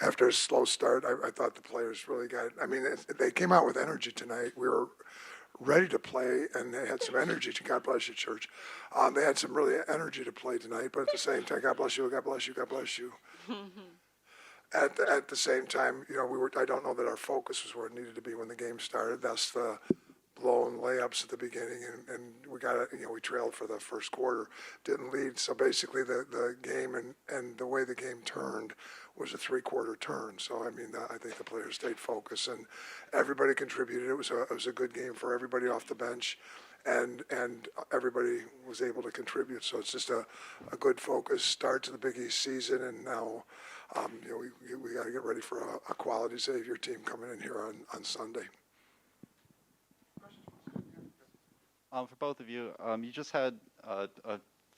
after a slow start, I thought the players really got it. I mean, they came out with energy tonight. We were ready to play, and they had some energy. God bless you, church. They had some really energy to play tonight, but at the same time, God bless you, God bless you, God bless you. At the same time, I don't know that our focus was where it needed to be when the game started. That's the blown layups at the beginning, and we got it. We trailed for the first quarter, didn't lead. So basically, the game and the way the game turned was a three-quarter turn. So I mean, I think the players stayed focused, and everybody contributed. It was a good game for everybody off the bench, and everybody was able to contribute. So it's just a good focus start to the Big East season, and now. We got to get ready for a quality Xavier team coming in here on Sunday. For both of you, you just had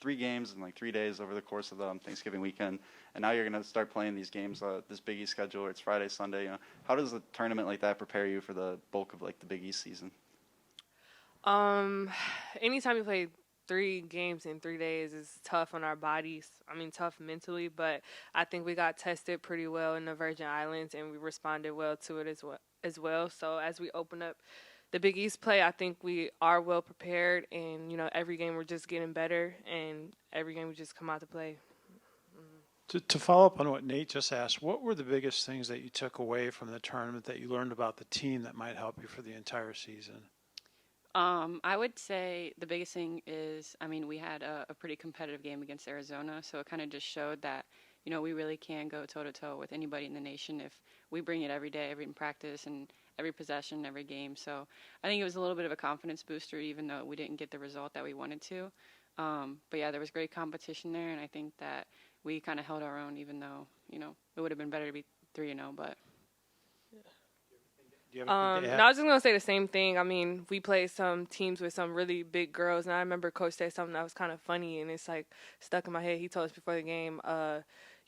3 games in like 3 days over the course of the Thanksgiving weekend, and now you're going to start playing these games, this Big East schedule, where it's Friday, Sunday. How does a tournament like that prepare you for the bulk of like the Big East season? Anytime you play 3 games in 3 days is tough on our bodies. I mean, tough mentally, but I think we got tested pretty well in the Virgin Islands, and we responded well to it as well. So as we open up the Big East play, I think we are well prepared, and every game we're just getting better, and every game we just come out to play. To follow up on what Nate just asked, what were the biggest things that you took away from the tournament that you learned about the team that might help you for the entire season? I would say the biggest thing is, we had a pretty competitive game against Arizona, so it kind of just showed that, we really can go toe-to-toe with anybody in the nation if we bring it every day, every practice, and every possession, every game. So I think it was a little bit of a confidence booster, even though we didn't get the result that we wanted to. But yeah, there was great competition there, and I think that we kind of held our own, even though, it would have been better to be 3-0, but... No, I was just going to say the same thing. I mean, we played some teams with some really big girls, and I remember Coach said something that was kind of funny, and it's like stuck in my head. He told us before the game,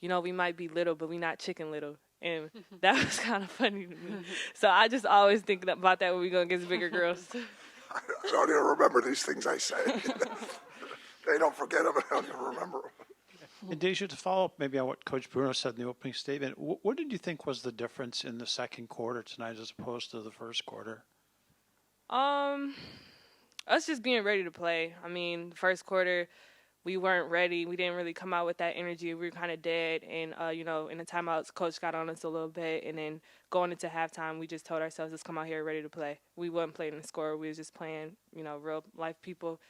we might be little, but we not chicken little. And that was kind of funny to me. So I just always think about that when we go against bigger girls. I don't even remember these things I say. They don't forget them, I don't even remember them. And Deja, to follow up maybe on what Coach Bruno said in the opening statement, what did you think was the difference in the second quarter tonight as opposed to the first quarter? Us just being ready to play. I mean, the first quarter, we weren't ready. We didn't really come out with that energy. We were kind of dead. And, in the timeouts, Coach got on us a little bit. And then going into halftime, we just told ourselves, let's come out here ready to play. We wasn't playing the score. We was just playing, real life people.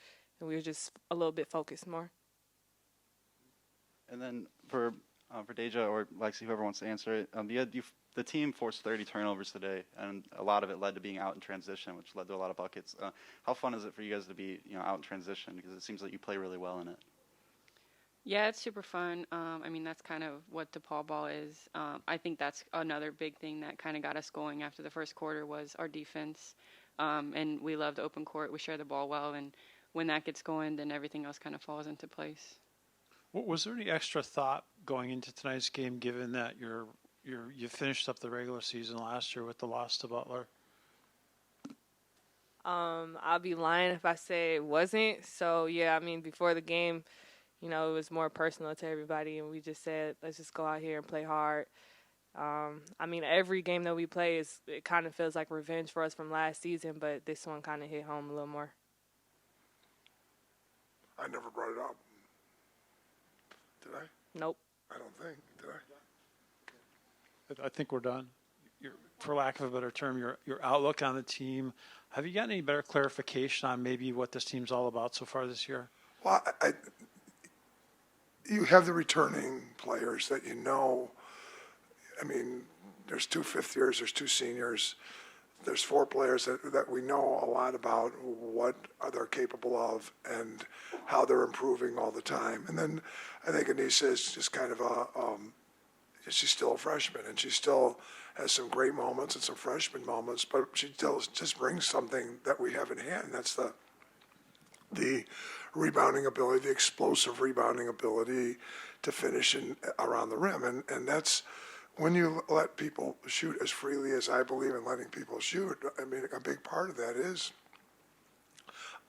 And we were just a little bit focused more. And then for Deja or Lexi, whoever wants to answer it, the team forced 30 turnovers today, and a lot of it led to being out in transition, which led to a lot of buckets. How fun is it for you guys to be out in transition? Because it seems like you play really well in it. Yeah, it's super fun. That's kind of what DePaul ball is. I think that's another big thing that kind of got us going after the first quarter was our defense. And we love the open court. We share the ball well, and when that gets going, then everything else kind of falls into place. Was there any extra thought going into tonight's game, given that you finished up the regular season last year with the loss to Butler? I'll be lying if I say it wasn't. So, yeah, before the game, it was more personal to everybody, and we just said, let's just go out here and play hard. Every game that we play, it kind of feels like revenge for us from last season, but this one kind of hit home a little more. I never brought it up. Did I? Nope. I don't think. Did I? I think we're done. For lack of a better term, your outlook on the team. Have you gotten any better clarification on maybe what this team's all about so far this year? Well, you have the returning players that there's 2 fifth years, there's 2 seniors. There's 4 players that we know a lot about what they're capable of and how they're improving all the time. And then I think Anissa is just kind of she's still a freshman, and she still has some great moments and some freshman moments, but she still just brings something that we have in hand. That's the rebounding ability, the explosive rebounding ability to finish around the rim. And that's, when you let people shoot as freely as I believe in letting people shoot, a big part of that is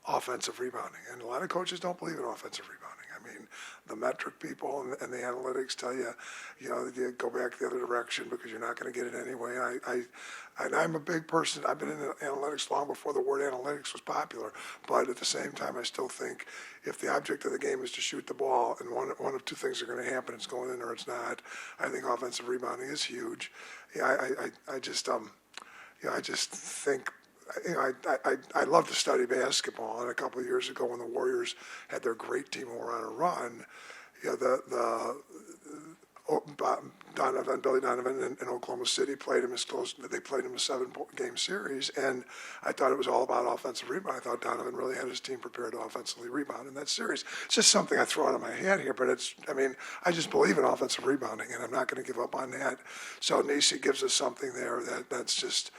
offensive rebounding. And a lot of coaches don't believe in offensive rebounding. I mean, the metric people and the analytics tell you, you go back the other direction because you're not going to get it anyway. And I'm a big person. I've been in analytics long before the word analytics was popular. But at the same time, I still think if the object of the game is to shoot the ball and one of two things are going to happen, it's going in or it's not. I think offensive rebounding is huge. I just think. I love to study basketball, and a couple of years ago when the Warriors had their great team who were on a run, Billy Donovan in Oklahoma City played him as close. They played him a 7-game series, and I thought it was all about offensive rebound. I thought Donovan really had his team prepared to offensively rebound in that series. It's just something I throw out of my hat here, but I just believe in offensive rebounding, and I'm not going to give up on that. So Nisi gives us something there that's just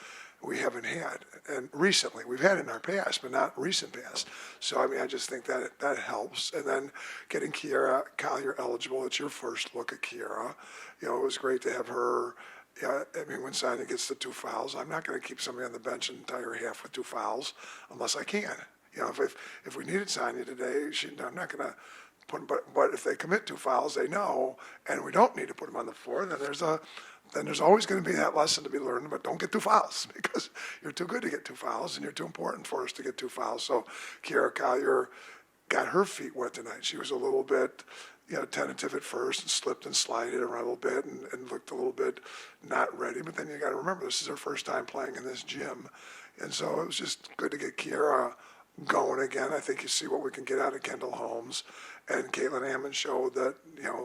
we haven't had, and recently we've had it in our past, but not recent past. So I just think that helps. And then getting Kyra Collier eligible, it's your first look at Kyra. It was great to have her. When Sonia gets the 2 fouls, I'm not going to keep somebody on the bench an entire half with 2 fouls unless I can. If we needed Sonia today, I'm not going to put. But if they commit 2 fouls, they know, and we don't need to put them on the floor. Then there's always going to be that lesson to be learned, but don't get 2 fouls because you're too good to get 2 fouls and you're too important for us to get 2 fouls. So Kyra Collier got her feet wet tonight. She was a little bit, tentative at first and slipped and slided around a little bit and looked a little bit not ready. But then you got to remember, this is her first time playing in this gym. And so it was just good to get Kyra going again. I think you see what we can get out of Kendall Holmes. And Caitlin Hammond showed that,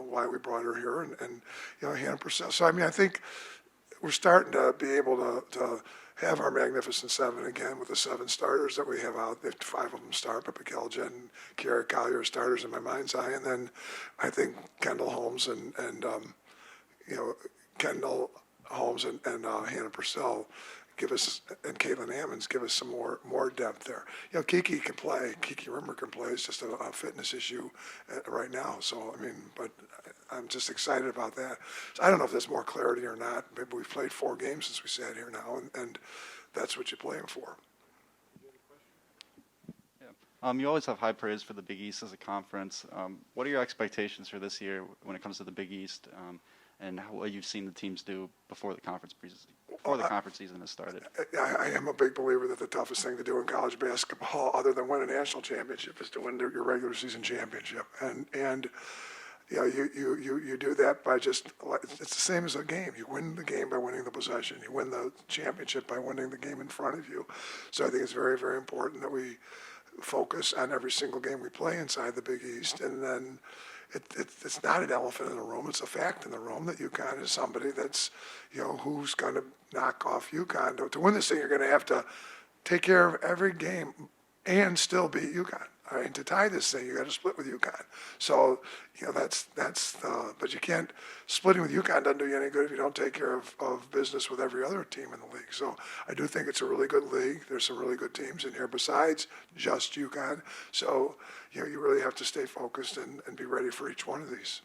why we brought her here, and Hannah Purcell. So, I think we're starting to be able to have our Magnificent 7 again with the 7 starters that we have out. 5 of them start, but Jen and Kyra Collier are starters in my mind's eye. And then I think Kendall Holmes and Kendall Holmes and Hannah Purcell give us, and Caitlin Hammonds give us some more depth there. Kiki can play. Kiki Rimmer can play. It's just a fitness issue right now. So, but I'm just excited about that. So I don't know if there's more clarity or not. Maybe we've played 4 games since we sat here now, and that's what you play them for. Yeah. You always have high praise for the Big East as a conference. What are your expectations for this year when it comes to the Big East? And what you've seen the teams do before the conference season has started. I am a big believer that the toughest thing to do in college basketball, other than win a national championship, is to win your regular season championship. And you do that by it's the same as a game. You win the game by winning the possession. You win the championship by winning the game in front of you. So I think it's very, very important that we focus on every single game we play inside the Big East, and then. It's not an elephant in the room. It's a fact in the room that UConn is somebody that's, who's going to knock off UConn. To win this thing, you're going to have to take care of every game and still beat UConn. To tie this thing, you got to split with UConn. So, but you can't, splitting with UConn doesn't do you any good if you don't take care of business with every other team in the league. So I do think it's a really good league. There's some really good teams in here besides just UConn. So, you really have to stay focused and be ready for each one of these.